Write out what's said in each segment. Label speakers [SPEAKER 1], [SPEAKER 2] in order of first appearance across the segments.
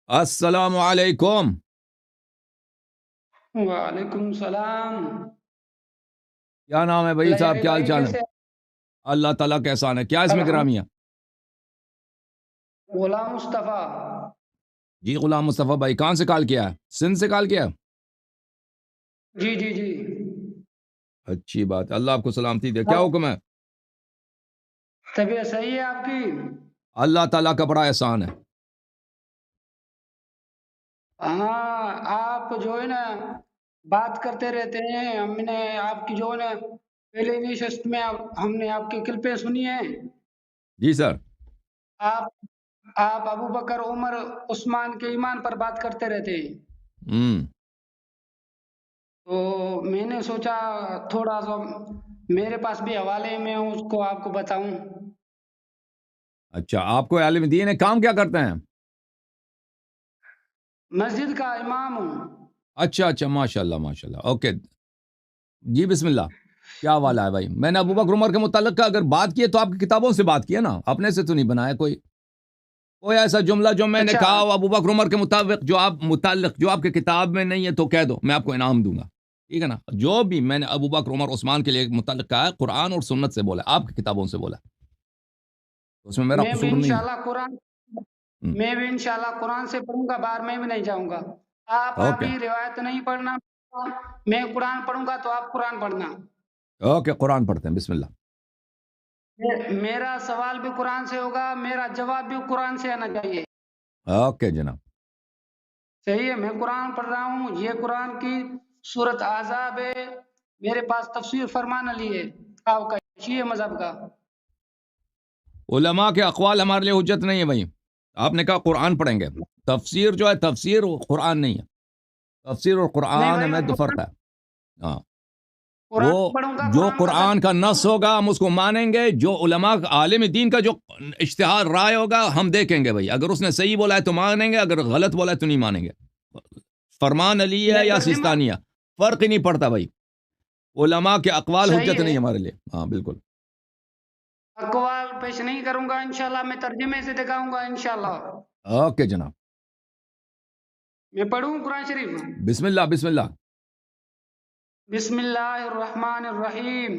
[SPEAKER 1] السلام علیکم.
[SPEAKER 2] وعلیکم السلام.
[SPEAKER 1] کیا نام ہے بھائی صاحب؟
[SPEAKER 2] لیاری
[SPEAKER 1] کیا حال
[SPEAKER 2] بھائی
[SPEAKER 1] چال ہے؟
[SPEAKER 2] کیسے؟
[SPEAKER 1] اللہ تعالیٰ کا احسان ہے. کیا اس میں
[SPEAKER 2] الحمد.
[SPEAKER 1] گرامی ہے؟
[SPEAKER 2] غلام مصطفیٰ.
[SPEAKER 1] جی غلام مصطفیٰ بھائی، کہاں سے کال کیا ہے؟ سندھ سے کال کیا ہے؟
[SPEAKER 2] جی جی جی.
[SPEAKER 1] اچھی بات ہے، اللہ آپ کو سلامتی دے. کیا
[SPEAKER 2] اب
[SPEAKER 1] حکم ہے؟
[SPEAKER 2] طبیعت صحیح ہے آپ کی؟
[SPEAKER 1] اللہ تعالیٰ کا بڑا احسان ہے.
[SPEAKER 2] ہاں آپ جو ہے نا بات کرتے رہتے ہیں. ہم نے آپ کی جو ہے نا پہلے نشست میں ہم نے آپ کی کلپیں سنی ہیں.
[SPEAKER 1] جی سر.
[SPEAKER 2] آپ آپ ابو بکر عمر عثمان کے ایمان پر بات کرتے رہتے ہیں.
[SPEAKER 1] ہوں.
[SPEAKER 2] تو میں نے سوچا تھوڑا سا میرے پاس بھی حوالے میں ہوں، اس کو آپ کو بتاؤں.
[SPEAKER 1] اچھا، آپ کو عالم دین ہے، کام کیا کرتے ہیں؟
[SPEAKER 2] مسجد کا امام ہوں.
[SPEAKER 1] اچھا اچھا، ماشاء اللہ ماشاء اللہ. اوکے جی، بسم اللہ. کیا والا ہے بھائی؟ میں نے ابو بکر عمر کے متعلق اگر بات کی ہے تو آپ کی کتابوں سے بات کی ہے نا، اپنے سے تو نہیں بنایا کوئی ایسا جملہ جو میں نے
[SPEAKER 2] اچھا
[SPEAKER 1] کہا ہو ابو بکر عمر کے مطابق جو آپ کے کتاب میں نہیں ہے تو کہہ دو، میں آپ کو انعام دوں گا. ٹھیک ہے نا؟ جو بھی میں نے ابو بکر عمر عثمان کے لیے متعلق کہا ہے، قرآن اور سنت سے بولا، آپ کی کتابوں سے بولا، اس میں میرا
[SPEAKER 2] میں بھی
[SPEAKER 1] قصور نہیں ہے.
[SPEAKER 2] انشاءاللہ قرآن میں بھی انشاءاللہ قرآن سے پڑھوں گا، باہر میں بھی نہیں جاؤں گا. آپ
[SPEAKER 1] اوکے
[SPEAKER 2] ابھی روایت نہیں پڑھنا، میں قرآن پڑھوں گا تو آپ قرآن پڑھنا.
[SPEAKER 1] اوکے، قرآن پڑھتے ہیں، بسم اللہ.
[SPEAKER 2] میرا سوال بھی قرآن سے ہوگا، میرا جواب بھی قرآن سے آنا چاہیے.
[SPEAKER 1] اوکے جناب.
[SPEAKER 2] صحیح ہے. میں قرآن پڑھ رہا ہوں، یہ قرآن کی سورت احزاب ہے. میرے پاس تفسیر فرمان علی ہے آپ کا شیعہ مذہب کا.
[SPEAKER 1] علماء کے اقوال ہمارے لیے حجت نہیں ہے بھائی. آپ نے کہا قرآن پڑھیں گے، تفسیر جو ہے تفسیر قرآن نہیں ہے. تفسیر اور
[SPEAKER 2] نہیں
[SPEAKER 1] قرآن
[SPEAKER 2] بھائی،
[SPEAKER 1] میں
[SPEAKER 2] میں
[SPEAKER 1] دو فرق ہے. ہاں، وہ
[SPEAKER 2] قرآن پڑھوں گا،
[SPEAKER 1] جو
[SPEAKER 2] قرآن
[SPEAKER 1] قرآن کا نص ہوگا ہم اس کو مانیں گے، جو علماء عالم دین کا جو اشتہار رائے ہوگا ہم دیکھیں گے بھائی. اگر اس نے صحیح بولا ہے تو مانیں گے، اگر غلط بولا ہے تو نہیں مانیں گے. فرمان علی
[SPEAKER 2] میں
[SPEAKER 1] ہے یا
[SPEAKER 2] ترجمہ
[SPEAKER 1] سیستانی ہے، فرق ہی نہیں پڑتا بھائی. علماء کے اقوال
[SPEAKER 2] صحیح
[SPEAKER 1] حجت
[SPEAKER 2] ہے.
[SPEAKER 1] نہیں ہمارے لیے. ہاں بالکل.
[SPEAKER 2] اقوال پیش نہیں کروں گا انشاءاللہ، میں ترجمے سے دکھاؤں گا انشاءاللہ.
[SPEAKER 1] اوکے جناب.
[SPEAKER 2] میں پڑھوں قرآن شریف.
[SPEAKER 1] بسم اللہ بسم اللہ.
[SPEAKER 2] بسم اللہ الرحمن الرحیم.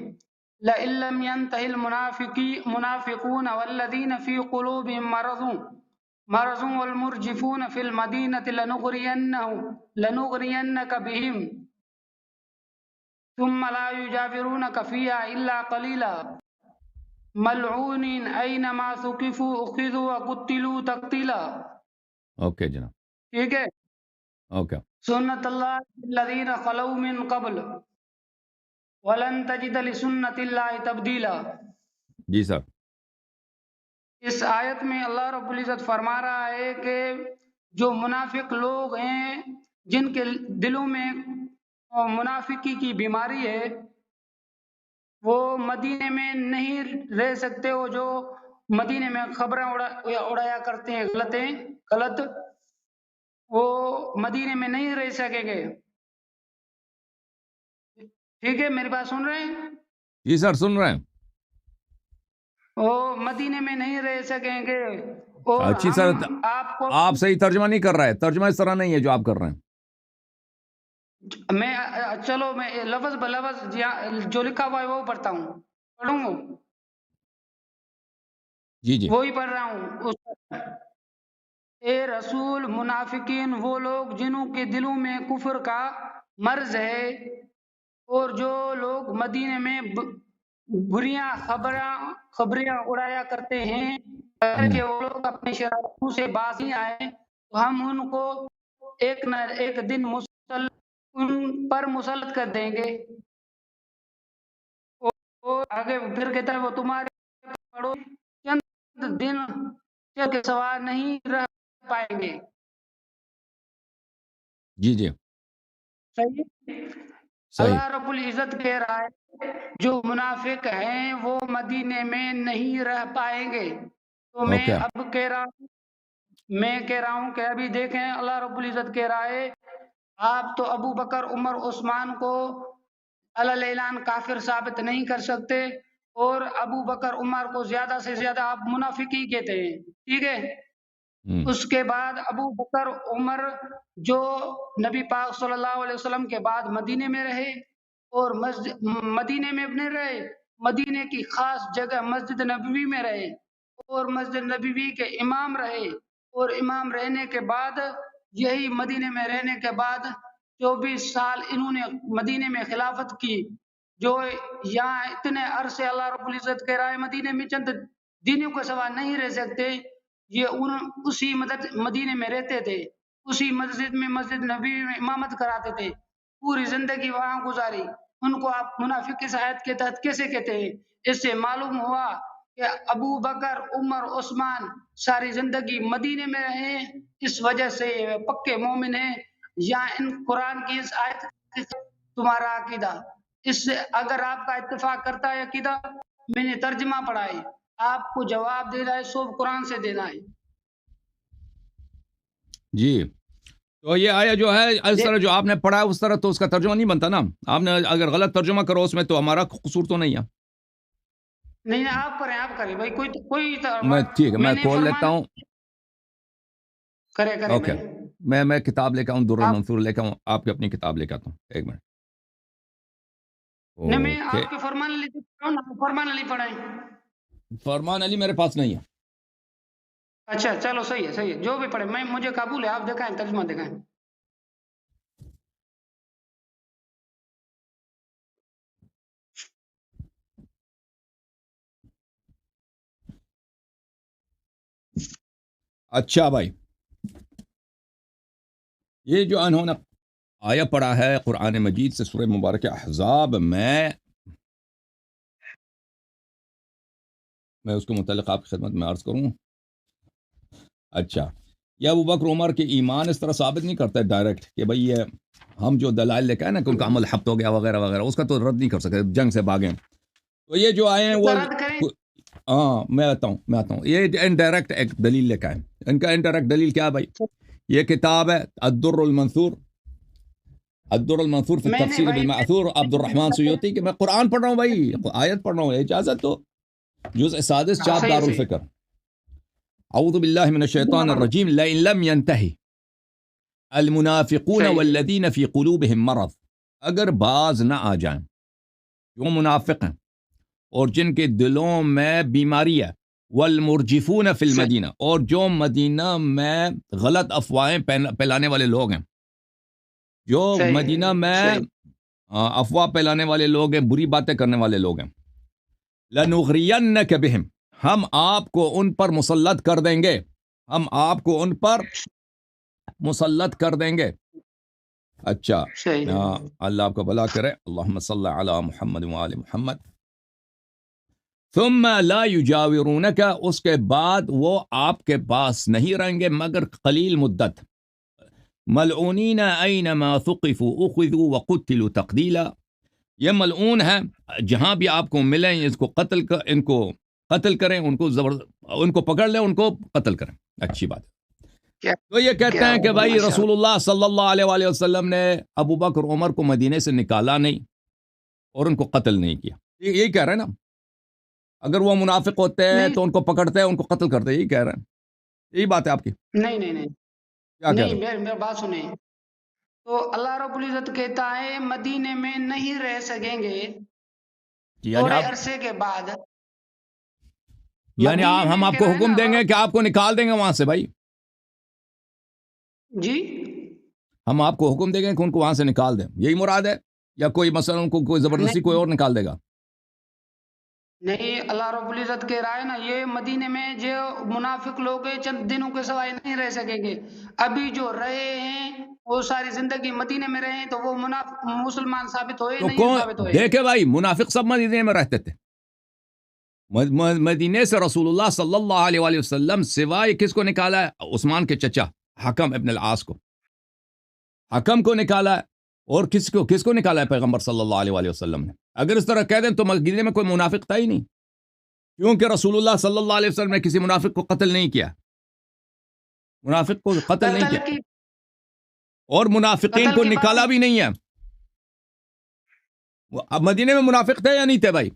[SPEAKER 2] لئن لم ينتهي المنافقون والذين في قلوبهم مرض والمرجفون في المدينة لنغرينك بهم ثم لا يجاورونك فيها إلا قليلا ملعونين أينما ثقفوا أخذوا وقتلوا تقتيلا.
[SPEAKER 1] اوکے جناب.
[SPEAKER 2] ٹھیک ہے.
[SPEAKER 1] اوکے.
[SPEAKER 2] سنت اللہ الذین خلو من قبل ولن تجد لسنت اللہ تبدیلا.
[SPEAKER 1] جی سر.
[SPEAKER 2] اس آیت میں اللہ رب العزت فرما رہا ہے کہ جو منافق لوگ ہیں، جن کے دلوں میں منافقی کی بیماری ہے، وہ مدینے میں نہیں رہ سکتے. وہ جو مدینے میں خبریں اڑایا کرتے ہیں غلط، وہ مدینے میں نہیں رہ سکیں گے. ٹھیک ہے، میری بات سن رہے ہیں؟
[SPEAKER 1] جی سر سن رہے ہیں.
[SPEAKER 2] وہ مدینے میں نہیں رہ سکیں گے. اور
[SPEAKER 1] اچھی
[SPEAKER 2] ہم
[SPEAKER 1] سر،
[SPEAKER 2] آپ کو
[SPEAKER 1] آپ صحیح ترجمہ نہیں کر رہے. ترجمہ اس طرح نہیں ہے جو آپ کر رہے ہیں.
[SPEAKER 2] میں چلو میں لفظ بلفظ جو لکھا ہوا ہے وہ پڑھتا ہوں، پڑھوں گا،
[SPEAKER 1] جی جی.
[SPEAKER 2] وہی پڑھ رہا ہوں. اے رسول، منافقین وہ لوگ جنہوں کے دلوں میں کفر کا مرض ہے، اور جو لوگ مدینے میں بریاں خبریاں اڑایا کرتے ہیں، اگر کہ وہ لوگ اپنی شرارتوں سے باز نہیں آئے تو ہم ان کو ایک نہ ایک دن ان پر مسلط کر دیں گے. اور آگے پھر کہتا ہے وہ تمہارے پڑو چند دن کے سوا نہیں رہ پائیں گے.
[SPEAKER 1] جی جی.
[SPEAKER 2] صحیح.
[SPEAKER 1] صحیح.
[SPEAKER 2] اللہ رب العزت کہہ رہا ہے جو منافق ہیں وہ مدینے میں نہیں رہ پائیں گے. تو میں
[SPEAKER 1] اوکے.
[SPEAKER 2] اب کہہ رہا ہوں کہ ابھی دیکھیں، اللہ رب العزت کہہ رہا ہے آپ تو ابو بکر عمر عثمان کو علی اعلان کافر ثابت نہیں کر سکتے، اور ابو بکر عمر کو زیادہ سے زیادہ آپ منافق ہی کہتے ہیں. ٹھیک ہے. اس کے بعد ابو بکر عمر جو نبی پاک صلی اللہ علیہ وسلم کے بعد مدینے میں رہے اور مدینے میں اپنے رہے، مدینے کی خاص جگہ مسجد نبوی میں رہے اور مسجد نبوی کے امام رہے، اور امام رہنے کے بعد یہی مدینے میں رہنے کے بعد 24 سال انہوں نے مدینے میں خلافت کی، جو یہاں اتنے عرصے اللہ رب العزت کہہ رہا ہے مدینے میں چند دنوں کے سوا نہیں رہ سکتے، یہ اسی مدینے میں رہتے تھے، اسی مسجد نبی میں امامت کراتے تھے، پوری زندگی وہاں گزاری، ان کو آپ منافق کی آیت کے تحت کیسے کہتے ہیں؟ اس سے معلوم ہوا کہ ابو بکر عمر عثمان ساری زندگی مدینے میں رہے، اس وجہ سے یہ پکے مومن ہیں۔ یہاں ان قرآن کی اس آیت کے تمہارا عقیدہ، اس سے اگر آپ کا اتفاق کرتا ہے عقیدہ، میں نے ترجمہ پڑھا ہے، آپ کو جواب دینا ہے سب قرآن سے دینا ہے۔
[SPEAKER 1] جی تو یہ آیا جو ہے اس طرح جو آپ نے پڑھا ہے اس طرح تو اس کا ترجمہ نہیں بنتا نا، آپ نے اگر غلط ترجمہ کرو اس میں تو ہمارا قصور تو نہیں ہے۔
[SPEAKER 2] نہیں آپ کریں بھائی، کوئی
[SPEAKER 1] میں ٹھیک ہے، میں
[SPEAKER 2] نے
[SPEAKER 1] کال لیتا
[SPEAKER 2] فرمان
[SPEAKER 1] ہوں۔
[SPEAKER 2] کرے
[SPEAKER 1] اوکے،
[SPEAKER 2] بھائی،
[SPEAKER 1] میں کتاب لے کے آؤں، در
[SPEAKER 2] آپ
[SPEAKER 1] المنصور لے کے آؤں، آپ کی اپنی کتاب لے کے آتا ہوں، ایک منٹ۔
[SPEAKER 2] نہیں، میں
[SPEAKER 1] اوکے،
[SPEAKER 2] آپ کے فرمان علی سے پڑھا ہوں، فرمان علی پڑھیں۔
[SPEAKER 1] فرمان علی میرے پاس نہیں ہے۔
[SPEAKER 2] اچھا چلو صحیح ہے جو بھی پڑھے، میں مجھے قبول ہے، آپ دکھائیں ترجمہ دکھائیں۔
[SPEAKER 1] اچھا بھائی، یہ جو انہوں نے آیا پڑھا ہے قرآن مجید سے سورہ مبارکہ احزاب میں اس کے متعلق آپ کی خدمت میں عرض کروں۔ اچھا، یہ ابو بکر عمر کے ایمان اس طرح ثابت نہیں کرتا ہے ڈائریکٹ کہ بھئی یہ ہم جو دلائل لے کے آئے نا کہ ان کا عمل حبط ہو گیا وغیرہ وغیرہ، اس کا تو رد نہیں کر سکتے، جنگ سے بھاگیں۔ تو یہ جو آئے ہیں وہ
[SPEAKER 2] رد کریں۔
[SPEAKER 1] ہاں میں آتا ہوں، یہ انڈائریکٹ ایک دلیل لے کے آئے۔ ان کا انڈائریکٹ دلیل کیا ہے بھائی؟ یہ کتاب ہے الدر المنثور فی
[SPEAKER 2] میں نے
[SPEAKER 1] التفسیر
[SPEAKER 2] بھائی
[SPEAKER 1] بالمأثور، عبد الرحمن سیوطی، کہ میں قرآن پڑھ رہا ہوں بھائی، آیت پڑھ رہا ہوں، اجازت تو جزء سادس چاپ
[SPEAKER 2] صحیح
[SPEAKER 1] دار الفکر۔ اعوذ باللہ من الشیطان الرجیم لئن لم ينتہی المنافقون
[SPEAKER 2] صحیح
[SPEAKER 1] والذین فی قلوبہم مرض، اگر باز نہ آ جائیں جو منافق ہیں اور جن کے دلوں میں بیماری ہے، والمرجفون فی المدینہ، اور جو مدینہ میں غلط افواہیں پھیلانے والے لوگ ہیں، جو مدینہ میں افواہ پھیلانے والے لوگ ہیں، بری باتیں کرنے والے لوگ ہیں، لَنُغْرِيَنَّكَ بِهِمْ، ہم آپ کو ان پر مسلط کر دیں گے، ہم آپ کو ان پر مسلط کر دیں گے۔ اچھا،
[SPEAKER 2] صحیح
[SPEAKER 1] اللہ آپ کو بھلا کرے، اللہم صلی علی محمد وآل محمد۔ ثم لا یجاورونک، اس کے بعد وہ آپ کے پاس نہیں رہیں گے مگر قلیل مدت۔ ملعونین اینما ثقفوا اخذوا وقتلوا تقتیلا، یہ ملعون ہے، جہاں بھی آپ کو ملیں ان کو قتل کریں، ان کو پکڑ لیں، ان کو قتل کریں۔ اچھی بات ہے۔ تو یہ کہتے ہیں کہ بھائی رسول اللہ صلی اللہ علیہ وآلہ وسلم نے ابو بکر عمر کو مدینے سے نکالا نہیں اور ان کو قتل نہیں کیا، یہی کہہ رہے ہیں نا؟ اگر وہ منافق ہوتے ہیں تو ان کو پکڑتے ہیں، ان کو قتل کرتے، یہی کہہ رہے ہیں، یہی بات ہے آپ کی؟
[SPEAKER 2] نہیں
[SPEAKER 1] کیا کہہ رہے ہیں؟
[SPEAKER 2] میری بات سنیں، تو اللہ رب العزت کہتا ہے مدینے میں نہیں رہ سکیں گے
[SPEAKER 1] یعنی
[SPEAKER 2] تھوڑے عرصے کے بعد،
[SPEAKER 1] یعنی ہم آپ کو حکم دیں گے کہ آپ کو نکال دیں گے وہاں سے بھائی؟
[SPEAKER 2] جی
[SPEAKER 1] ہم آپ کو حکم دیں گے کہ ان کو وہاں سے نکال دیں، یہی مراد ہے؟ یا کوئی مثلا ان کو کوئی زبردستی کوئی اور نکال دے گا؟
[SPEAKER 2] نہیں، اللہ رب العزت کہہ رہا ہے نا، یہ مدینے میں جو منافق لوگ ہیں چند دنوں کے سوائے نہیں رہ سکیں گے، ابھی جو رہے ہیں وہ ساری زندگی مدینے میں رہے ہیں تو وہ مسلمان ثابت ہوئے
[SPEAKER 1] تو
[SPEAKER 2] نہیں ثابت ہوئے؟
[SPEAKER 1] دیکھے بھائی، منافق سب مدینے میں رہتے تھے، مدینے سے رسول اللہ صلی اللہ علیہ وآلہ وسلم سوائے کس کو نکالا ہے؟ عثمان کے چچا حکم ابن العاص کو، حکم کو نکالا ہے، اور کس کو نکالا ہے؟ پیغمبر صلی اللہ علیہ وآلہ وسلم نے۔ اگر اس طرح کہہ دیں تو مدینے میں کوئی منافق تھا ہی نہیں، کیونکہ رسول اللہ صلی اللہ علیہ وسلم نے کسی منافق کو قتل نہیں کیا، منافق کو قتل نہیں کیا، اور منافقین کو نکالا بھی نہیں ہے۔ اب مدینے میں منافق تھے یا نہیں تھے بھائی؟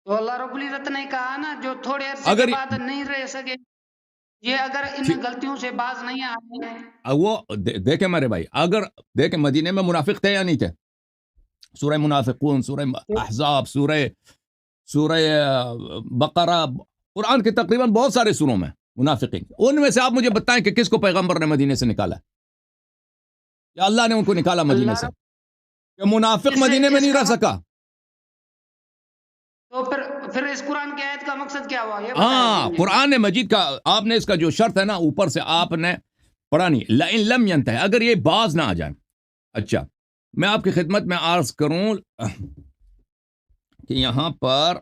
[SPEAKER 2] تو اللہ رب العزت نے کہا نا جو تھوڑے عرصے کے بعد نہیں رہ سکے۔ یہ اگر ان
[SPEAKER 1] ٹھیک
[SPEAKER 2] غلطیوں سے باز نہیں آئے.
[SPEAKER 1] وہ دیکھیں میرے بھائی، اگر دیکھیں مدینے میں منافق تھے یا نہیں تھے؟ سورہ منافقون، سورہ احزاب، سورہ بقرہ، قرآن کے تقریباً بہت سارے سوروں میں منافقین. ان میں سے آپ مجھے بتائیں کہ کس کو پیغمبر نے مدینے سے نکالا، یا اللہ نے ان کو نکالا مدینے
[SPEAKER 2] اللہ
[SPEAKER 1] سے؟
[SPEAKER 2] رب
[SPEAKER 1] کہ منافق
[SPEAKER 2] اس سے
[SPEAKER 1] مدینے میں
[SPEAKER 2] اس
[SPEAKER 1] نہیں
[SPEAKER 2] کا
[SPEAKER 1] رہ سکا.
[SPEAKER 2] تو پھر اس قرآن کی آیت کا مقصد کیا ہوا یہ بتایا
[SPEAKER 1] ہاں،
[SPEAKER 2] مجھے.
[SPEAKER 1] قرآن مجید کا آپ نے اس کا جو شرط ہے نا اوپر سے آپ نے پڑھا نہیں. لئن لم ينتهي، اگر یہ باز نہ آ جائیں. اچھا، میں آپ کی خدمت میں عرض کروں کہ یہاں پر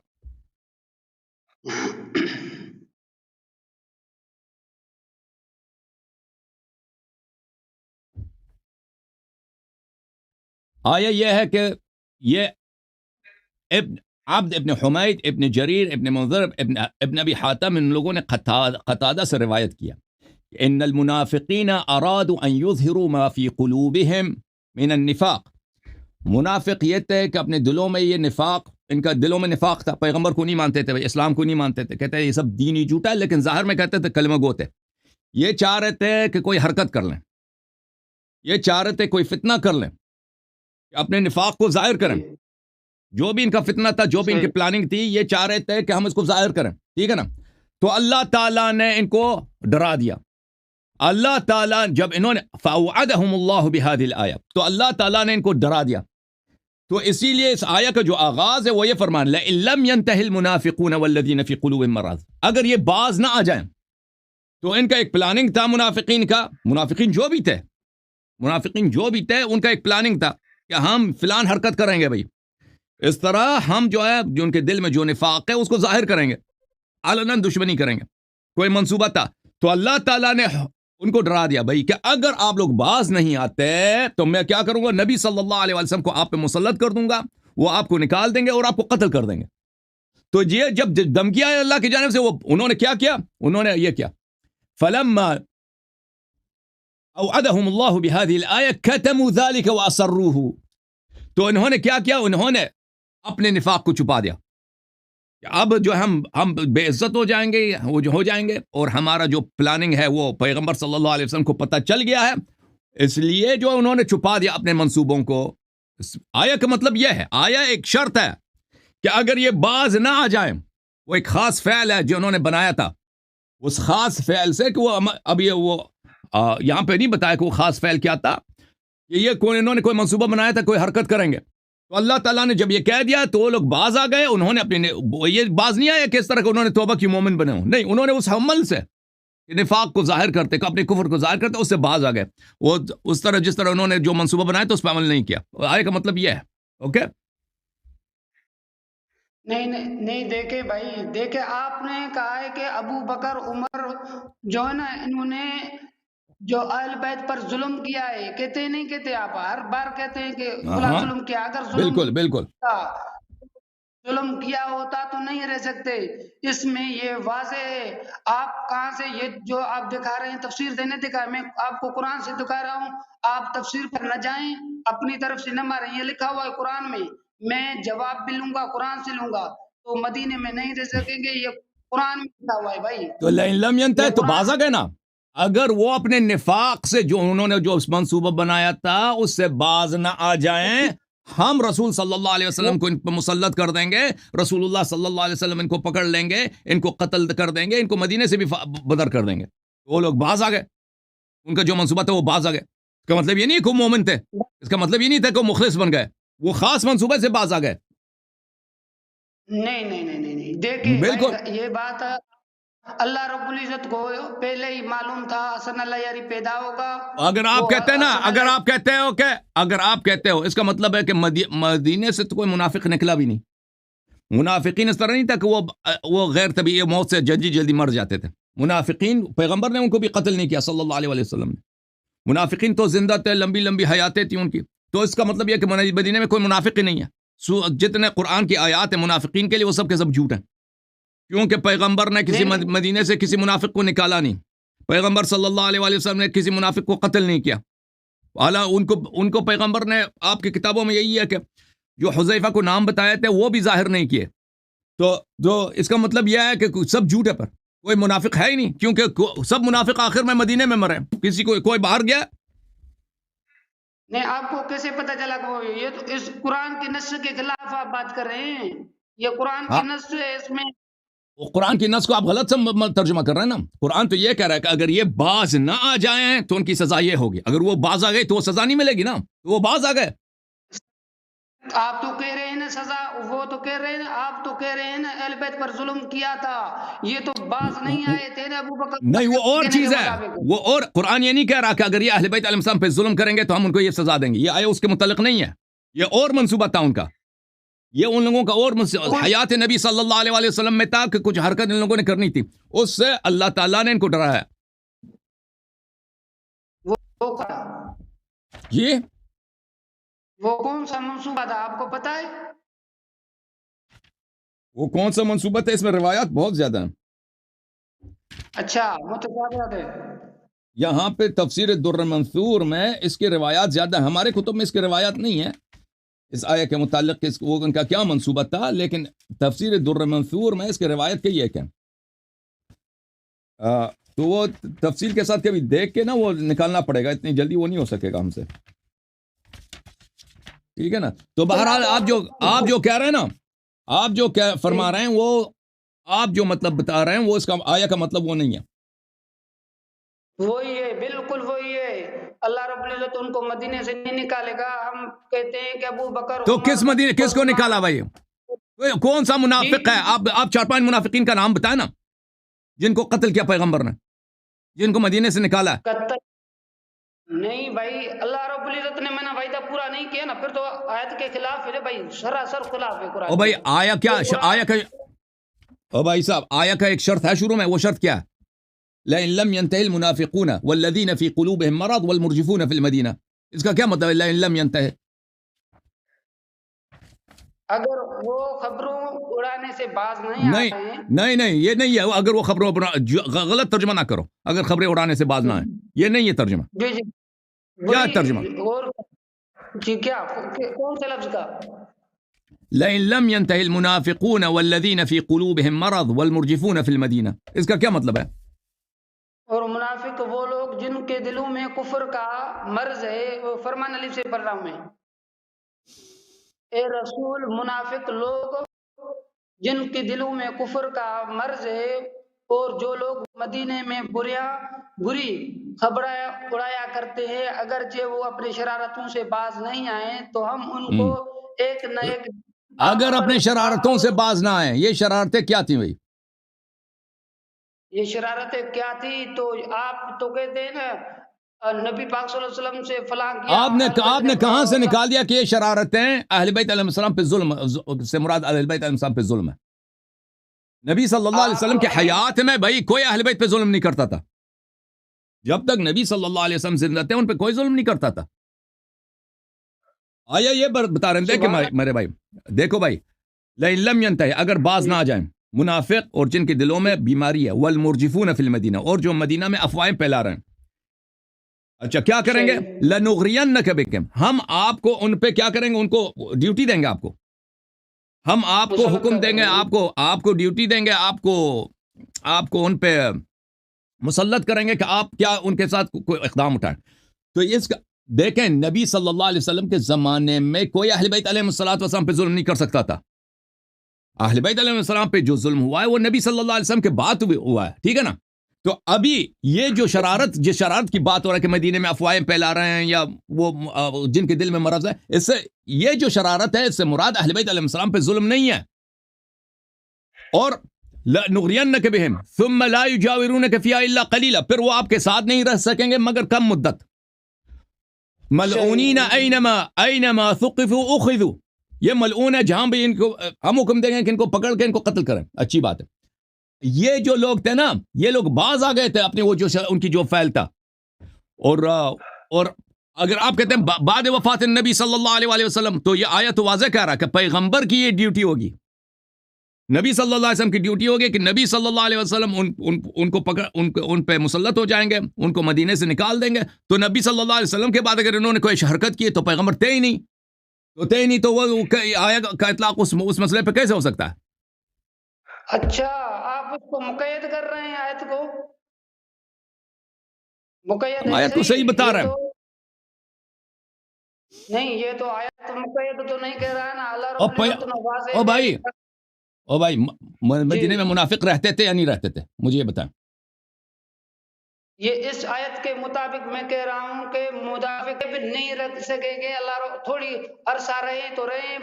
[SPEAKER 1] آیا یہ ہے کہ یہ ابن عبد ابن حمید ابن جریر ابن منذر ابن ابی حاتم، ان لوگوں نے قتادہ سے روایت کیا کہ ان المنافقین ارادوا ان یظہروا ما فی قلوبہم من النفاق. منافق یہ تھے کہ اپنے دلوں میں یہ نفاق، ان کا دلوں میں نفاق تھا، پیغمبر کو نہیں مانتے تھے، اسلام کو نہیں مانتے تھے، کہتے ہیں یہ سب دینی جھوٹا ہے، لیکن ظاہر میں کہتے تھے کلمہ گو تھے. یہ چاہ رہے تھے کہ کوئی حرکت کر لیں، یہ چاہ رہے تھے کوئی فتنہ کر لیں، کہ اپنے نفاق کو ظاہر کریں. جو بھی ان کا فتنہ تھا، جو بھی ان کی پلاننگ تھی، یہ چاہ رہے تھے کہ ہم اس کو ظاہر کریں. ٹھیک ہے نا؟ تو اللہ تعالیٰ نے ان کو ڈرا دیا. اللہ تعالیٰ جب انہوں نے فَأَوْعَدَهُمُ اللَّهُ بِهَذِهِ الْآيَةِ، تو اللہ تعالیٰ نے ان کو ڈرا دیا. تو اسی لیے اس آیہ کا جو آغاز ہے وہ یہ فرمان لَإِن لَّمْ يَنْتَهِ الْمُنَافِقُونَ وَالَّذِينَ فِي قُلُوبِهِم مَّرَضٌ، اگر یہ باز نہ آ جائیں. تو ان کا ایک پلاننگ تھا منافقین کا، منافقین جو بھی تھے ان کا ایک پلاننگ تھا کہ ہم فلان حرکت کریں گے بھائی، اس طرح ہم جو ہے جو ان کے دل میں جو نفاق ہے اس کو ظاہر کریں گے، علناً دشمنی کریں گے. کوئی منصوبہ تھا. تو اللہ تعالیٰ نے ان کو ڈرا دیا بھائی کہ اگر آپ لوگ باز نہیں آتے تو میں کیا کروں گا، نبی صلی اللہ علیہ وسلم کو آپ پہ مسلط کر دوں گا، وہ آپ کو نکال دیں گے اور آپ کو قتل کر دیں گے. تو یہ جب دھمکی آئی اللہ کی جانب سے، وہ انہوں نے کیا کیا، انہوں نے یہ کیا فَلَمَّا أَوْعَدَهُمُ اللَّهُ بِهَذِهِ الْآيَةِ كَتَمُوا ذَلِكَ وَأَسَرُّوهُ. تو انہوں نے کیا کیا، انہوں نے اپنے نفاق کو چھپا دیا. اب جو ہم بے عزت ہو جائیں گے، ہو جائیں گے، اور ہمارا جو پلاننگ ہے وہ پیغمبر صلی اللہ علیہ وسلم کو پتہ چل گیا ہے، اس لیے جو انہوں نے چھپا دیا اپنے منصوبوں کو. آیا کا مطلب یہ ہے، آیا ایک شرط ہے کہ اگر یہ باز نہ آ جائیں، وہ ایک خاص فعل ہے جو انہوں نے بنایا تھا. اس خاص فعل سے کہ وہ اب یہ وہ یہاں پہ نہیں بتایا کہ وہ خاص فعل کیا تھا، کہ یہ انہوں نے کوئی منصوبہ بنایا تھا، کوئی حرکت کریں گے. تو اللہ تعالیٰ نے جب یہ کہہ دیا تو وہ لوگ باز آ گئے. انہوں نے اپنے یہ باز نہیں آیا کہ اس طرح کہ انہوں نے توبہ کی مومن بنے ہوں، نہیں، انہوں نے اس عمل سے نفاق کو ظاہر کرتے، اپنے کفر کو ظاہر کرتے، اس سے باز آ گئے. وہ اس طرح جس طرح انہوں نے جو منصوبہ بنایا تو اس پہ عمل نہیں کیا. آئے کا مطلب یہ ہے. اوکے،
[SPEAKER 2] نہیں دیکھے بھائی، دیکھے آپ نے کہا ہے کہ ابو بکر عمر جو ہے نا انہوں نے جو اہل بیت پر ظلم کیا ہے، کہتے نہیں کہتے، آپ ہر بار کہتے ہیں کہ فلاں
[SPEAKER 1] ہاں،
[SPEAKER 2] ظلم کیا. اگر
[SPEAKER 1] بالکل
[SPEAKER 2] ظلم کیا ہوتا تو نہیں رہ سکتے. اس میں یہ واضح ہے. آپ کہاں سے یہ جو آپ دکھا رہے ہیں تفسیر دینے دکھا، میں آپ کو قرآن سے دکھا رہا ہوں. آپ تفسیر پر نہ جائیں، اپنی طرف سے نہ ماریں. یہ لکھا ہوا ہے قرآن میں، میں جواب بھی لوں گا، قرآن سے لوں گا. تو مدینے میں نہیں رہ سکیں گے، یہ قرآن میں لکھا ہوا ہے بھائی.
[SPEAKER 1] تو لئن لم ينتهي
[SPEAKER 2] یہ
[SPEAKER 1] تو
[SPEAKER 2] قرآن
[SPEAKER 1] باز آ گئے نا. اگر وہ اپنے نفاق سے جو انہوں نے جو منصوبہ بنایا تھا اس سے باز نہ آ جائیں، ہم رسول صلی اللہ علیہ وسلم کو ان پہ مسلط کر دیں گے. رسول اللہ صلی اللہ علیہ وسلم ان کو پکڑ لیں گے، ان کو قتل کر دیں گے، ان کو مدینے سے بھی بدر کر دیں گے. وہ لوگ باز آ گئے، ان کا جو منصوبہ تھا وہ باز آ گئے. اس کا مطلب یہ نہیں کہ وہ مومن تھے، اس کا مطلب یہ نہیں تھا کہ وہ مخلص بن گئے، وہ خاص منصوبے سے باز آ گئے.
[SPEAKER 2] نہیں دیکھیں
[SPEAKER 1] بالکل
[SPEAKER 2] بھائی، یہ بات اللہ رب العزت کو پہلے ہی معلوم تھا حسن اللہ یاری پیدا ہوگا.
[SPEAKER 1] اگر آپ
[SPEAKER 2] وہ
[SPEAKER 1] کہتے ہیں نا،
[SPEAKER 2] حسن
[SPEAKER 1] اگر
[SPEAKER 2] اللہ
[SPEAKER 1] آپ کہتے ہو کہ اگر آپ کہتے ہو، اس کا مطلب ہے کہ مدینے سے تو کوئی منافق نکلا بھی نہیں. منافقین اس طرح نہیں تھا کہ وہ غیر طبیعی موت سے جلدی مر جاتے تھے. منافقین پیغمبر نے ان کو بھی قتل نہیں کیا صلی اللہ علیہ وسلم نے. منافقین تو زندہ تھے، لمبی حیاتیں تھیں ان کی. تو اس کا مطلب یہ کہ مدینے میں کوئی منافق ہی نہیں ہے. جتنے قرآن کی آیات ہیں منافقین کے لیے وہ سب کے سب جھوٹ ہیں، کیونکہ پیغمبر نے کسی مدینے سے کسی منافق کو نکالا نہیں. پیغمبر صلی اللہ علیہ وسلم نے کسی منافق کو قتل نہیں کیا. حالا ان کو پیغمبر نے آپ کی کتابوں میں یہی ہے کہ جو حذیفہ کو نام بتائے تھے وہ بھی ظاہر نہیں کیے. تو اس کا مطلب یہ ہے کہ سب جھوٹ ہے. پر کوئی منافق ہے ہی نہیں، کیونکہ سب منافق آخر میں مدینے میں مرے، کسی کوئی باہر گیا؟
[SPEAKER 2] نہیں، آپ کو کیسے پتا چلا کہ یہ تو اس قرآن کی نص کے خلاف آپ بات کر رہے ہیں. یہ قرآن کی
[SPEAKER 1] ہاں،
[SPEAKER 2] نص ہے، اس میں
[SPEAKER 1] وہ قرآن کی نص کو آپ غلط ترجمہ کر رہے ہیں نا. قرآن تو یہ کہہ رہا ہے کہ اگر یہ باز نہ آ جائیں تو ان کی سزا یہ ہوگی. اگر وہ باز آ گئی تو وہ سزا نہیں ملے گی نا، تو وہ باز آ گئے.
[SPEAKER 2] آپ تو کہہ رہے ہیں نا سزا، وہ تو کہہ رہے ہیں نا، آپ تو کہہ رہے ہیں نا اہل بیت پر ظلم کیا تھا. یہ تو باز نہیں آئے تھے نا ابو بکر
[SPEAKER 1] نہیں، وہ اور
[SPEAKER 2] کہنے کے
[SPEAKER 1] چیز ہے.
[SPEAKER 2] مطابق.
[SPEAKER 1] وہ اور قرآن یہ نہیں کہہ رہا کہ اگر یہ اہل بیت علیہ السلام پہ ظلم کریں گے تو ہم ان کو یہ سزا دیں گے. یہ آیا اس کے متعلق نہیں ہے. یہ اور منصوبہ تھا ان کا. یہ ان لوگوں کا اور حیات نبی صلی اللہ علیہ وسلم میں تھا کہ کچھ حرکت ان لوگوں نے کرنی تھی. اس سے اللہ تعالیٰ نے ان کو ڈرایا.
[SPEAKER 2] وہ کیا؟
[SPEAKER 1] یہ
[SPEAKER 2] وہ کون سا منصوبہ تھا آپ کو پتا ہے؟
[SPEAKER 1] وہ کون سا منصوبہ تھا؟ اس میں روایات بہت زیادہ ہیں.
[SPEAKER 2] اچھا، متشابہات ہے.
[SPEAKER 1] یہاں پہ تفسیر در منثور میں اس کی روایات زیادہ ہیں. ہمارے کتب میں اس کی روایات نہیں ہیں اس آیت کے متعلق وہ ان کا کیا منصوبہ تھا، لیکن تفسیر در منثور میں اس کی روایت کئی ایک ہے. تو وہ تفصیل کے ساتھ کبھی دیکھ کے نا وہ نکالنا پڑے گا، اتنی جلدی وہ نہیں ہو سکے گا ہم سے. ٹھیک ہے نا. تو بہرحال آپ جو کہہ رہے ہیں نا، آپ جو فرما رہے ہیں وہ آپ جو مطلب بتا رہے ہیں وہ اس کا آیا کا مطلب وہ نہیں ہے.
[SPEAKER 2] وہی ہے، بالکل وہی ہے. اللہ رب العزت ان کو مدینے سے نہیں نکالے گا. ہم کہتے ہیں کہ ابو بکر
[SPEAKER 1] تو
[SPEAKER 2] عمر
[SPEAKER 1] کس مدینے، کس کو نکالا بھائی؟ کون سا منافق ہے؟ آپ 4-5 منافقین کا نام بتائیں نا جن کو قتل کیا پیغمبر نے، جن کو مدینے سے نکالا.
[SPEAKER 2] قتل نہیں بھائی، اللہ رب العزت نے میں نے وعدہ پورا نہیں کیا نا، پھر تو آیت کے خلاف ہے بھائی، سراسر خلاف ہے قرآن.
[SPEAKER 1] او بھائی آیا کیا آیا کا، او بھائی صاحب آیا کا ایک شرط ہے شروع میں. وہ شرط کیا ہے؟ لئن لم ينتهي المنافقون والذين في قلوبهم مرض والمرجفون في المدينة. اس کا کیا مطلب ہے لئن لم ينتهي؟
[SPEAKER 2] اگر وہ خبروں اڑانے سے باز نہیں آئے ہیں.
[SPEAKER 1] نہیں یہ نہیں ہے. اگر وہ خبروں غلط ترجمہ نہ کرو، اگر خبریں اڑانے سے باز نہ آئیں، یہ نہیں ہے ترجمہ.
[SPEAKER 2] جی جی
[SPEAKER 1] کیا ترجمہ؟
[SPEAKER 2] اور جی کیا کون سے لفظ کا؟
[SPEAKER 1] لئن لم ينتهي المنافقون والذين في قلوبهم مرض والمرجفون في المدينة. اس کا کیا مطلب ہے؟
[SPEAKER 2] اور منافق وہ لوگ جن کے دلوں میں کفر کا مرض ہے. وہ فرمان علی سے پڑھ رہا ہوں میں. اے رسول، منافق لوگ جن کے دلوں میں کفر کا مرض ہے اور جو لوگ مدینے میں بری خبریں اڑایا کرتے ہیں، اگرچہ وہ اپنی شرارتوں سے باز نہیں آئیں تو ہم ان کو ایک نہ ایک.
[SPEAKER 1] اگر اپنے شرارتوں سے باز نہ آئیں، یہ شرارتیں کیا تھیں بھائی؟
[SPEAKER 2] یہ شرارتیں کیا تھی؟ تو آپ تو کہتے ہیں نا نبی پاک صلی اللہ علیہ وسلم سے فلاں کیا.
[SPEAKER 1] آپ نے کہاں سے نکال دیا کہ یہ شرارتیں اہل بیت علیہ السلام پہ ظلم سے مراد اہل بیت علیہ السلام پہ ظلم ہے؟ نبی صلی اللہ علیہ وسلم کی حیات میں بھائی کوئی اہل بیت پہ ظلم نہیں کرتا تھا. جب تک نبی صلی اللہ علیہ وسلم زندہ تھے ان پہ کوئی ظلم نہیں کرتا تھا. آیا یہ بتا رہے تھے کہ میرے بھائی دیکھو بھائی، لئن لم ينتهي، اگر باز نہ آ جائیں منافق اور جن کے دلوں میں بیماری ہے، والمرجفون فی المدینہ، اور جو مدینہ میں افواہیں پھیلا رہے ہیں. اچھا کیا کریں گے؟ لنغرینک بکم، ہم آپ کو ان پہ کیا کریں گے؟ ان کو ڈیوٹی دیں گے. آپ کو ہم آپ کو حکم دیں گے، آپ کو ڈیوٹی دیں گے، آپ کو ان پہ مسلط کریں گے کہ آپ کیا ان کے ساتھ کوئی اقدام اٹھائیں. تو اس کا دیکھیں، نبی صلی اللہ علیہ وسلم کے زمانے میں کوئی اہل بیت علیہ السلام پہ ظلم نہیں کر سکتا تھا. اہل بیت علیہ السلام پہ جو ظلم ہوا ہے وہ نبی صلی اللہ علیہ وسلم کے بعد ہوا ہے. ٹھیک ہے نا. تو ابھی یہ جو جس شرارت کی بات ہو رہا ہے کہ مدینے میں افواہیں پھیلا رہے ہیں یا وہ جن کے دل میں مرض ہے، اس سے یہ جو شرارت ہے اس سے مراد اہل بیت علیہ السلام پہ ظلم نہیں ہے. اور لنغرینک بہم ثم لا یجاورونک فیہا الا قلیلا، پھر وہ آپ کے ساتھ نہیں رہ سکیں گے مگر کم مدت. ملعونین اینما ثقفوا اخذوا، یہ ملعون ہے جہاں بھی ان کو ہم حکم دیں گے کہ ان کو پکڑ کے ان کو قتل کریں. اچھی بات ہے. یہ جو لوگ تھے نا، یہ لوگ باز آ گئے تھے اپنے وہ جو ان کی جو فعل تھا. اور اگر آپ کہتے ہیں بعد وفات النبی صلی اللہ علیہ وسلم، تو یہ آیت واضح کہہ رہا ہے کہ پیغمبر کی یہ ڈیوٹی ہوگی، نبی صلی اللہ علیہ وسلم کی ڈیوٹی ہوگی کہ نبی صلی اللہ علیہ وسلم ان کو پکڑ ان پہ مسلط ہو جائیں گے، ان کو مدینے سے نکال دیں گے. تو نبی صلی اللہ علیہ وسلم کے بعد اگر انہوں نے کوئی حرکت کی تو پیغمبر تھے ہی نہیں، تو وہ آیا کا اطلاق اس مسئلے پہ کیسے ہو سکتا ہے؟
[SPEAKER 2] اچھا آپ اس کو مقید کر رہے ہیں آیت کو، مقید
[SPEAKER 1] ہم
[SPEAKER 2] ہے
[SPEAKER 1] آیت کو صحیح بتا
[SPEAKER 2] یہ
[SPEAKER 1] رہے
[SPEAKER 2] تو
[SPEAKER 1] ہیں.
[SPEAKER 2] نہیں، یہ تو آیت مقید تو نہیں کہہ رہا ہے نا، اللہ
[SPEAKER 1] او
[SPEAKER 2] رب العزت نے واضح
[SPEAKER 1] او بھائی
[SPEAKER 2] بیان
[SPEAKER 1] او بھائی
[SPEAKER 2] جی
[SPEAKER 1] مدینے میں منافق رہتے تھے یا نہیں رہتے تھے؟ مجھے یہ بتائیں.
[SPEAKER 2] یہ اس آیت کے مطابق میں کہہ رہا ہوں کہ منافق بھی نہیں رکھ سکیں گے، اللہ تھوڑی عرصہ رہے تو رہے،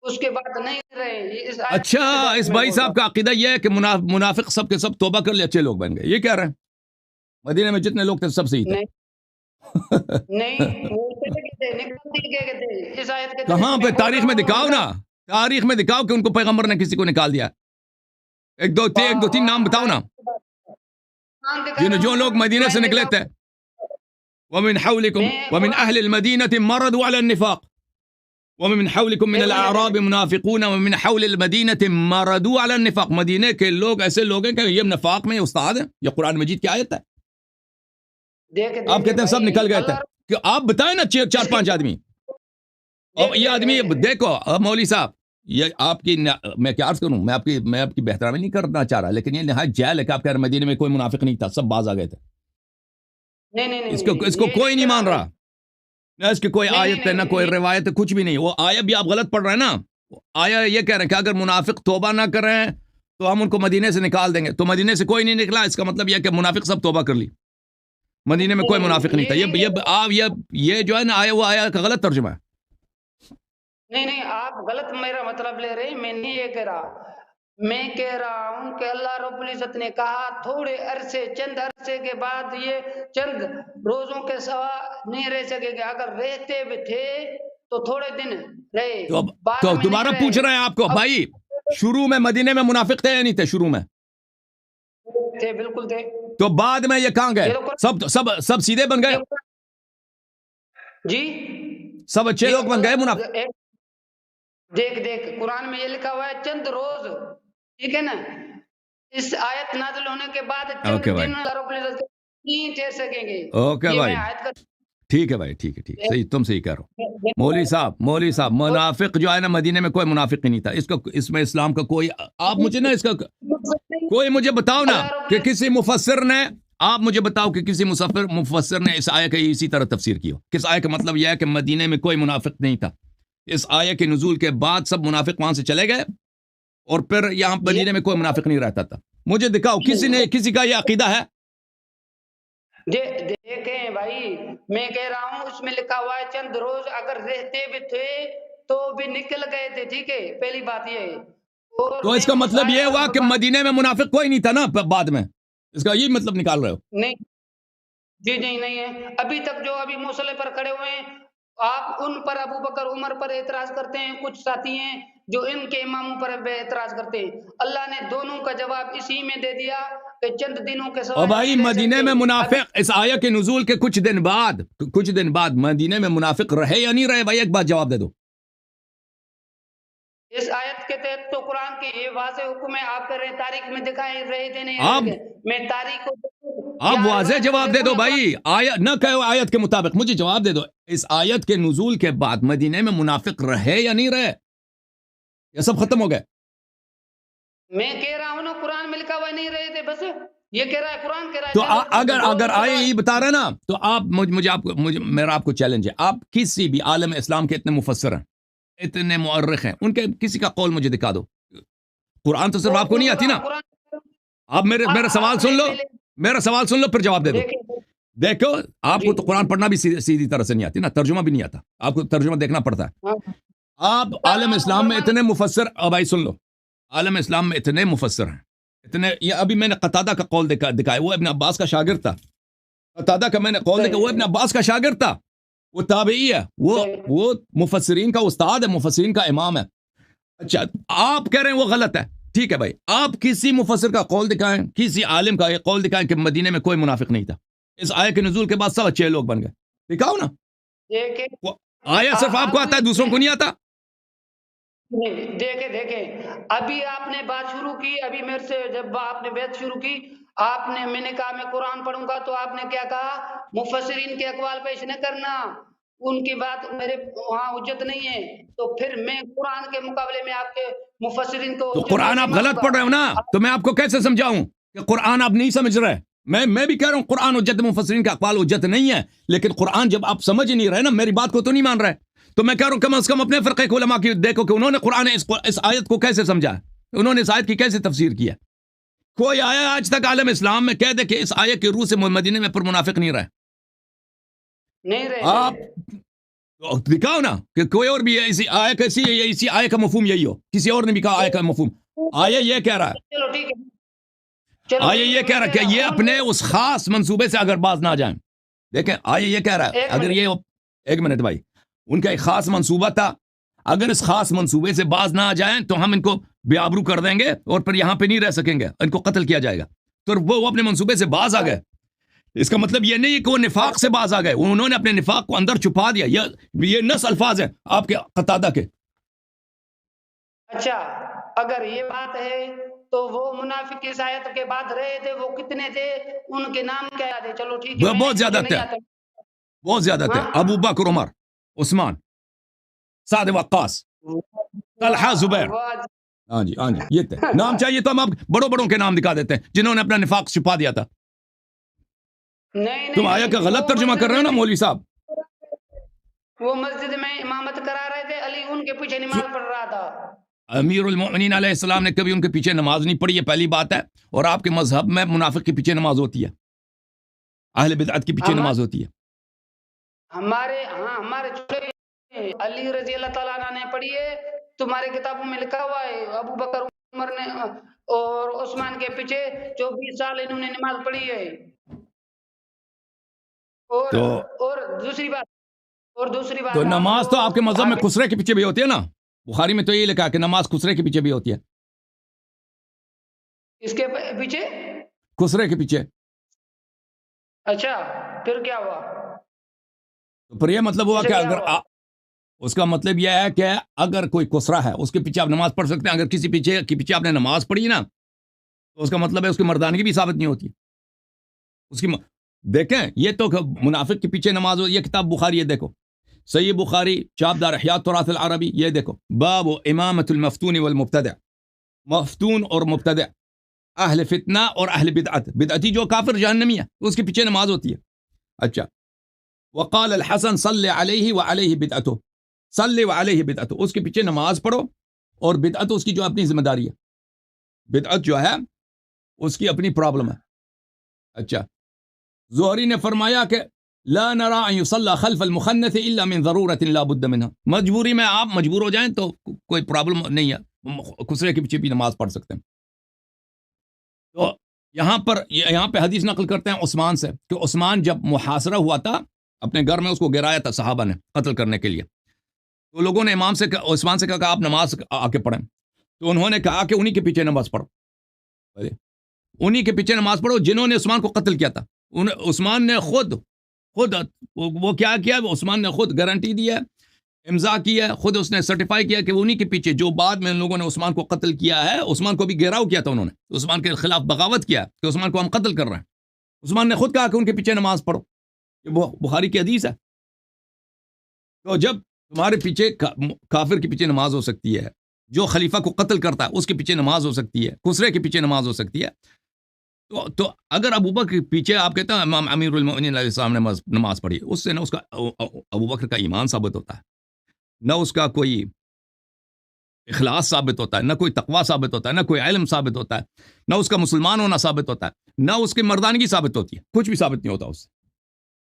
[SPEAKER 2] اس کے بعد نہیں رہے، یہ اس آیت
[SPEAKER 1] اچھا،
[SPEAKER 2] کے بارے
[SPEAKER 1] اس
[SPEAKER 2] میں
[SPEAKER 1] بھائی
[SPEAKER 2] بول رہا
[SPEAKER 1] صاحب کا عقیدہ یہ ہے کہ منافق سب کے سب توبہ کر لے اچھے لوگ بن گئے، یہ کہہ رہے ہیں مدینے میں جتنے لوگ تھے سب صحیح
[SPEAKER 2] ہوں۔
[SPEAKER 1] تھے.
[SPEAKER 2] نہیں نہیں، وہ چلے گئے تھے، نکل دیے گئے تھے اس آیت کے
[SPEAKER 1] کہاں
[SPEAKER 2] ذریعے
[SPEAKER 1] پہ؟
[SPEAKER 2] میں بول
[SPEAKER 1] تاریخ
[SPEAKER 2] رہا
[SPEAKER 1] میں
[SPEAKER 2] ہوں،
[SPEAKER 1] دکھاؤ نا، تاریخ میں دکھاؤ کہ ان کو پیغمبر نے کسی کو نکال دیا. ایک دو تین نام بتاؤ نا
[SPEAKER 2] دکھا رہا
[SPEAKER 1] جو لوگ
[SPEAKER 2] ہوں
[SPEAKER 1] مدینے
[SPEAKER 2] میں
[SPEAKER 1] سے نکلے
[SPEAKER 2] دکھا
[SPEAKER 1] تھے. ومن حولكم
[SPEAKER 2] میں
[SPEAKER 1] ومن
[SPEAKER 2] قرآن
[SPEAKER 1] أهل المدينة مرضوا على النفاق ومن حولكم من
[SPEAKER 2] ایک منٹ
[SPEAKER 1] الأعراب منافقون ومن حول المدينة مرضوا على النفاق. مدینے کے لوگ ایسے لوگ ہیں کہ یہ نفاق میں استاد ہیں. یہ قرآن مجید کی آیت ہے. آپ کہتے ہیں سب
[SPEAKER 2] بھائی
[SPEAKER 1] نکل گئے تھے،
[SPEAKER 2] اللہ
[SPEAKER 1] کہ آپ بتائیں نا چار پانچ آدمی. اور یہ آدمی دیکھو مولوی صاحب، یہ آپ کی میں کیا عرض کروں، میں آپ کی بہترامی نہیں کرنا چاہ رہا، لیکن یہ نہایت جہل ہے کہ آپ کہہ رہے مدینے میں کوئی منافق نہیں تھا، سب باز آ گئے تھے.
[SPEAKER 2] نہیں
[SPEAKER 1] اس کو
[SPEAKER 2] یہ
[SPEAKER 1] کوئی نہیں
[SPEAKER 2] کہہ رہا
[SPEAKER 1] مان
[SPEAKER 2] میں،
[SPEAKER 1] رہا، نہ اس کی کوئی آیت ہے نہ کوئی
[SPEAKER 2] یہ
[SPEAKER 1] روایت ہے، کچھ بھی نہیں. وہ آیا بھی آپ غلط پڑھ رہے ہیں نا. آیا یہ کہہ رہے ہیں کہ اگر منافق توبہ نہ کر رہے ہیں تو ہم ان کو مدینے سے نکال دیں گے. تو مدینے سے کوئی نہیں نکلا، اس کا مطلب یہ کہ منافق سب توبہ کر لی. مدینے میں کوئی منافق نہیں تھا. یہ جو ہے نا آیا وہ آیا کا غلط ترجمہ ہے.
[SPEAKER 2] نہیں آپ غلط میرا مطلب لے رہے ہیں، میں نہیں یہ کہہ رہا، میں کہہ رہا ہوں کہ اللہ رب العزت نے کہا تھوڑے عرصے، چند عرصے کے بعد یہ چند روزوں کے سوا نہیں رہ سکے گے. اگر رہتے بھی تھے تو تھوڑے دن رہے، بعد
[SPEAKER 1] تو
[SPEAKER 2] میں نہیں
[SPEAKER 1] دوبارہ پوچھ رہے ہیں آپ کو
[SPEAKER 2] اب
[SPEAKER 1] بھائی، شروع میں مدینے میں منافق تھے یا نہیں تھے؟ شروع میں
[SPEAKER 2] تھے، بالکل تھے.
[SPEAKER 1] تو بعد میں یہ کہاں گئے؟
[SPEAKER 2] یہ تو
[SPEAKER 1] سب سیدھے بن گئے،
[SPEAKER 2] جی
[SPEAKER 1] سب اچھے لوگ بن گئے منافق.
[SPEAKER 2] دیکھ قرآن میں یہ لکھا ہوا ہے چند روز، ٹھیک ہے نا، اس آیت نازل ہونے کے بعد چند
[SPEAKER 1] اوکے بھائی،
[SPEAKER 2] دن رب العزت نہیں ٹھہر سکیں گے.
[SPEAKER 1] اوکے
[SPEAKER 2] یہ میں
[SPEAKER 1] بھائی،
[SPEAKER 2] آیت کا
[SPEAKER 1] ٹھیک ہے بھائی، ٹھیک ہے، صحیح، تم صحیح کہہ رہو. مولوی صاحب منافق جو ہے نا مدینے میں کوئی منافق ہی نہیں تھا. اس میں اسلام کا کوئی، آپ مجھے نا اس کا کوئی مجھے بتاؤ نا
[SPEAKER 2] اللہ رب
[SPEAKER 1] کہ کسی مفسر نے، آپ مجھے بتاؤ کہ کسی مفسر نے اس آیت کی اسی طرح تفسیر کی ہو. کس آیت کا مطلب یہ ہے کہ مدینے میں کوئی منافق نہیں تھا. اس آیت کے نزول کے بعد سب منافق وہاں سے چلے گئے اور پھر یہاں مدینے میں کوئی منافق نہیں رہتا تھا. مجھے دکھاؤ کسی کا یہ عقیدہ ہے؟
[SPEAKER 2] دیکھیں بھائی، میں کہہ رہا ہوں اس میں لکھا ہوا ہے چند روز اگر رہتے بھی تھے تو بھی نکل گئے تھے، ٹھیک ہے، پہلی بات یہ ہے. اور
[SPEAKER 1] تو
[SPEAKER 2] میں
[SPEAKER 1] اس کا
[SPEAKER 2] اس
[SPEAKER 1] مطلب یہ
[SPEAKER 2] آیت
[SPEAKER 1] ہوا
[SPEAKER 2] پر
[SPEAKER 1] کہ مدینے میں منافق کوئی نہیں تھا نا بعد میں؟ اس کا یہ مطلب نکال رہے ہو؟
[SPEAKER 2] نہیں جی نہیں ہے. ابھی تک جو ابھی موصلے پر کھڑے ہوئے ہیں، آپ ان پر ابو بکر عمر پر اعتراض کرتے ہیں، کچھ ساتھی ہیں جو ان کے اماموں پر اعتراض کرتے ہیں. اللہ نے دونوں کا جواب اسی میں دے دیا کہ چند دنوں کے سوا
[SPEAKER 1] اور بھائی
[SPEAKER 2] نہیں رہ
[SPEAKER 1] مدینے میں
[SPEAKER 2] سکتے.
[SPEAKER 1] منافق اس آیت کے نزول کے کچھ دن بعد مدینے میں منافق رہے یا نہیں رہے؟ بھائی ایک بات جواب دے دو.
[SPEAKER 2] اس آیت کے تحت تو قرآن کے یہ واضح حکم ہے، آپ کہہ رہے ہیں تاریخ میں دکھائے رہے تھے نہیں
[SPEAKER 1] آپ
[SPEAKER 2] رہے تھے. میں تاریخ کو
[SPEAKER 1] آپ
[SPEAKER 2] یا
[SPEAKER 1] واضح
[SPEAKER 2] روایت کو
[SPEAKER 1] جواب دے
[SPEAKER 2] دیکھوں
[SPEAKER 1] دو
[SPEAKER 2] نا قرآن.
[SPEAKER 1] بھائی، آیت نہ کہو آیت کے مطابق، مجھے جواب دے دو. اس آیت کے نزول کے بعد مدینے میں منافق رہے یا نہیں رہے؟ یہ سب ختم ہو گئے؟
[SPEAKER 2] میں کہہ رہا ہوں نا قرآن میں لکھا ہوا نہیں رہے تھے، بس یہ کہہ رہا ہے قرآن کہہ رہا ہے.
[SPEAKER 1] تو
[SPEAKER 2] چلو
[SPEAKER 1] اگر آئے یہ بتا رہے نا، تو آپ میرا آپ کو چیلنج ہے، آپ کسی بھی عالم اسلام کے اتنے مفسر ہیں، اتنے مؤرخ ہیں، ان کے کسی کا قول مجھے دکھا دو. قرآن تو صرف آپ کو نہیں آتی نا. آپ میرا سوال سن لو، میرا سوال سن لو پھر جواب دے دو. دیکھو آپ کو تو قرآن پڑھنا بھی سیدھی طرح سے نہیں آتی نا، ترجمہ بھی نہیں آتا، آپ کو ترجمہ دیکھنا پڑتا ہے. آپ عالم اسلام میں اتنے مفسر، بھائی سن لو، عالم اسلام میں اتنے مفسر ہیں، اتنے، یہ ابھی میں نے قتادہ کا قول دکھایا، وہ ابن عباس کا شاگرد تھا. قتادہ کا میں نے قول دکھایا، وہ ابن عباس کا شاگرد تھا، وہ تابعی ہے، وہ مفسرین کا استاد ہے، مفسرین کا امام ہے. اچھا آپ کہہ رہے ہیں وہ غلط ہے، ٹھیک ہے بھائی، آپ کسی مفسر کا قول دکھائیں، کسی عالم کا یہ قول دکھائیں کہ مدینے میں کوئی منافق نہیں تھا. اس آیت کے نزول کے بعد سب اچھے لوگ بن گئے، دکھاؤ نا. آیا صرف آپ کو آتا ہے، دوسروں کو نہیں آتا؟
[SPEAKER 2] دیکھیں ابھی آپ نے بات شروع کی، ابھی میرے سے جب آپ نے بات شروع کی، میں نے کہا میں قرآن پڑھوں گا تو آپ نے کیا کہا؟ مفسرین کے اقوال پیش نہ کرنا. ان کی بات میرے وہاں حجت نہیں ہے، تو پھر میں قرآن کے مقابلے میں آپ کے مفسرین کو
[SPEAKER 1] تو
[SPEAKER 2] حجت
[SPEAKER 1] قرآن
[SPEAKER 2] کیسے
[SPEAKER 1] آپ
[SPEAKER 2] مانوں
[SPEAKER 1] غلط
[SPEAKER 2] گا؟
[SPEAKER 1] پڑھ رہے ہو نا، تو میں آپ کو کیسے سمجھاؤں کہ قرآن آپ نہیں سمجھ رہے؟ میں بھی کہہ رہا ہوں قرآن حجت، مفسرین کا اقوال حجت نہیں ہے، لیکن قرآن جب آپ سمجھ نہیں رہے نا، میری بات کو تو نہیں مان رہے، تو میں کہہ رہا ہوں کم از کم اپنے فرقے کے علماء کی دیکھو کہ انہوں نے قرآن اس آیت کو کیسے سمجھا ہے، انہوں نے اس آیت کی کیسے تفسیر کی ہے۔ کوئی آیا آج تک عالم اسلام میں کہہ دے کہ اس آیت کی روح سے مدینے میں پر منافق نہیں رہے؟
[SPEAKER 2] نہیں رہے
[SPEAKER 1] آپ دکھاؤ نا کہ کوئی اور بھی اسی آیت کا مفہوم یہی ہو، کسی اور نے بھی کہا آیت کا مفہوم آیا یہ کہہ رہا ہے،
[SPEAKER 2] چلو ٹھیک ہے، چلو
[SPEAKER 1] آیا یہ کہہ رہا ہے کہ یہ اپنے اس خاص منصوبے سے اگر باز نہ جائیں، دیکھیں آیا یہ کہہ رہا ہے اگر یہ ایک منٹ بھائی، ان کا ایک خاص منصوبہ تھا، اگر اس خاص منصوبے سے باز نہ آ جائیں تو ہم ان کو بے آبرو کر دیں گے اور پھر یہاں پہ نہیں رہ سکیں گے، ان کو قتل کیا جائے گا، تو وہ اپنے منصوبے سے باز آ گئے۔ اس کا مطلب یہ نہیں کہ وہ نفاق سے باز آ گئے، انہوں نے اپنے نفاق کو اندر چھپا دیا۔ یہ نص الفاظ ہیں آپ کے قتادہ کے۔
[SPEAKER 2] اچھا اگر یہ بات ہے تو وہ منافق اس آیت کے بعد رہے تھے وہ کتنے تھے، ان کے نام کیا تھے؟ چلو ٹھیک ہے،
[SPEAKER 1] بہت زیادہ
[SPEAKER 2] مجھے
[SPEAKER 1] تھے،
[SPEAKER 2] نہیں آتا۔
[SPEAKER 1] بہت زیادہ تھے،
[SPEAKER 2] ہاں؟
[SPEAKER 1] ابو بکر، عمر، عثمان، سعد وقاص، طلحہ، زبیر۔
[SPEAKER 2] واہ،
[SPEAKER 1] ہاں جی ہاں جی، یہ تھے نام۔ چاہیے تو ہم آپ بڑوں بڑوں کے نام دکھا دیتے ہیں جنہوں نے اپنا نفاق چھپا دیا تھا۔
[SPEAKER 2] نہیں
[SPEAKER 1] تم آیا کا غلط ترجمہ کر رہے ہو نا مولوی صاحب۔
[SPEAKER 2] وہ مسجد میں امامت کرا رہے تھے، علی ان کے پیچھے نماز پڑھ رہا تھا۔
[SPEAKER 1] امیر المؤمنین علیہ السلام نے کبھی ان کے پیچھے نماز نہیں پڑھی، یہ پہلی بات ہے، اور آپ کے مذہب میں منافق کے پیچھے نماز ہوتی ہے، اہل بدعت کے پیچھے نماز ہوتی ہے۔
[SPEAKER 2] ہمارے چھوٹے علی رضی اللہ تعالیٰ عنہ نے پڑھی ہے، تمہاری کتابوں میں لکھا ہوا ہے ابو بکر عمر نے اور عثمان کے پیچھے 24 سال انہوں نے نماز پڑھی ہے۔ اور دوسری بات
[SPEAKER 1] تو نماز تو آپ کے مذہب میں خسرے کے پیچھے بھی ہوتی ہے نا، بخاری میں تو یہی لکھا کہ نماز خسرے کے پیچھے بھی ہوتی ہے۔
[SPEAKER 2] اس کے پیچھے
[SPEAKER 1] خسرے کے پیچھے۔
[SPEAKER 2] اچھا پھر کیا ہوا؟
[SPEAKER 1] تو پھر یہ مطلب ہوا کہ اگر اس کا مطلب یہ ہے کہ اگر کوئی کسرا ہے اس کے پیچھے آپ نماز پڑھ سکتے ہیں، اگر کسی پیچھے آپ نے نماز پڑھی نا تو اس کا مطلب ہے اس کی مردانگی بھی ثابت نہیں ہوتی اس کی دیکھیں یہ تو منافق کے پیچھے نماز ہو، یہ کتاب بخاری ہے، دیکھو صحیح بخاری چاپ دار احیاء التراث العربی، یہ دیکھو باب امامت المفتون والمبتدع، مفتون اور مبتدع، اہل فتنہ اور اہل بدعت، بدعتی جو کافر جہنمی ہے اس کے پیچھے نماز ہوتی ہے۔ اچھا، وقال الحسن صلی علیہ وعلیہ بدعتہ، صلی وعلیہ بدعتہ، اس کے پیچھے نماز پڑھو، اور بدعت اس کی جو اپنی ذمہ داری ہے، بدعت جو ہے اس کی اپنی پرابلم ہے۔ اچھا، زہری نے فرمایا کہ لا نرى ان يصلى خلف المخنث الا من ضرورت لا بد منها، مجبوری میں آپ مجبور ہو جائیں تو کوئی پرابلم نہیں ہے، خسرے کے پیچھے بھی نماز پڑھ سکتے ہیں۔ تو یہاں پہ حدیث نقل کرتے ہیں عثمان سے کہ عثمان جب محاصرہ ہوا تھا اپنے گھر میں، اس کو گرایا تھا صحابہ نے قتل کرنے کے لیے، تو لوگوں نے امام سے عثمان سے کہا کہ آپ نماز آ کے پڑھیں، تو انہوں نے کہا کہ انہی کے پیچھے نماز پڑھو، انہی کے پیچھے نماز پڑھو جنہوں نے عثمان کو قتل کیا تھا۔ عثمان نے خود وہ کیا کیا، عثمان نے خود گارنٹی دی ہے، امضا کی ہے، خود اس نے سرٹیفائی کیا کہ وہ انہی کے پیچھے، جو بعد میں ان لوگوں نے عثمان کو قتل کیا ہے، عثمان کو بھی گھیراؤ کیا تھا، انہوں نے عثمان کے خلاف بغاوت کیا کہ عثمان کو ہم قتل کر رہے ہیں، عثمان نے خود کہا کہ ان کے پیچھے نماز پڑھو، یہ بخاری کی حدیث ہے۔ تو جب تمہارے پیچھے کافر کے پیچھے نماز ہو سکتی ہے، جو خلیفہ کو قتل کرتا ہے اس کے پیچھے نماز ہو سکتی ہے، خسرے کے پیچھے نماز ہو سکتی ہے، تو اگر ابو بکر کے پیچھے آپ کہتے ہیں امام امیر المؤمنین علیہ السلام نے نماز پڑھی، اس سے نہ اس کا ابو بکر کا ایمان ثابت ہوتا ہے، نہ اس کا کوئی اخلاص ثابت ہوتا ہے، نہ کوئی تقوی ثابت ہوتا ہے، نہ کوئی علم ثابت ہوتا ہے، نہ اس کا مسلمان ہونا ثابت ہوتا ہے، نہ اس کی مردانگی ثابت ہوتی ہے، کچھ بھی ثابت نہیں ہوتا اس سے۔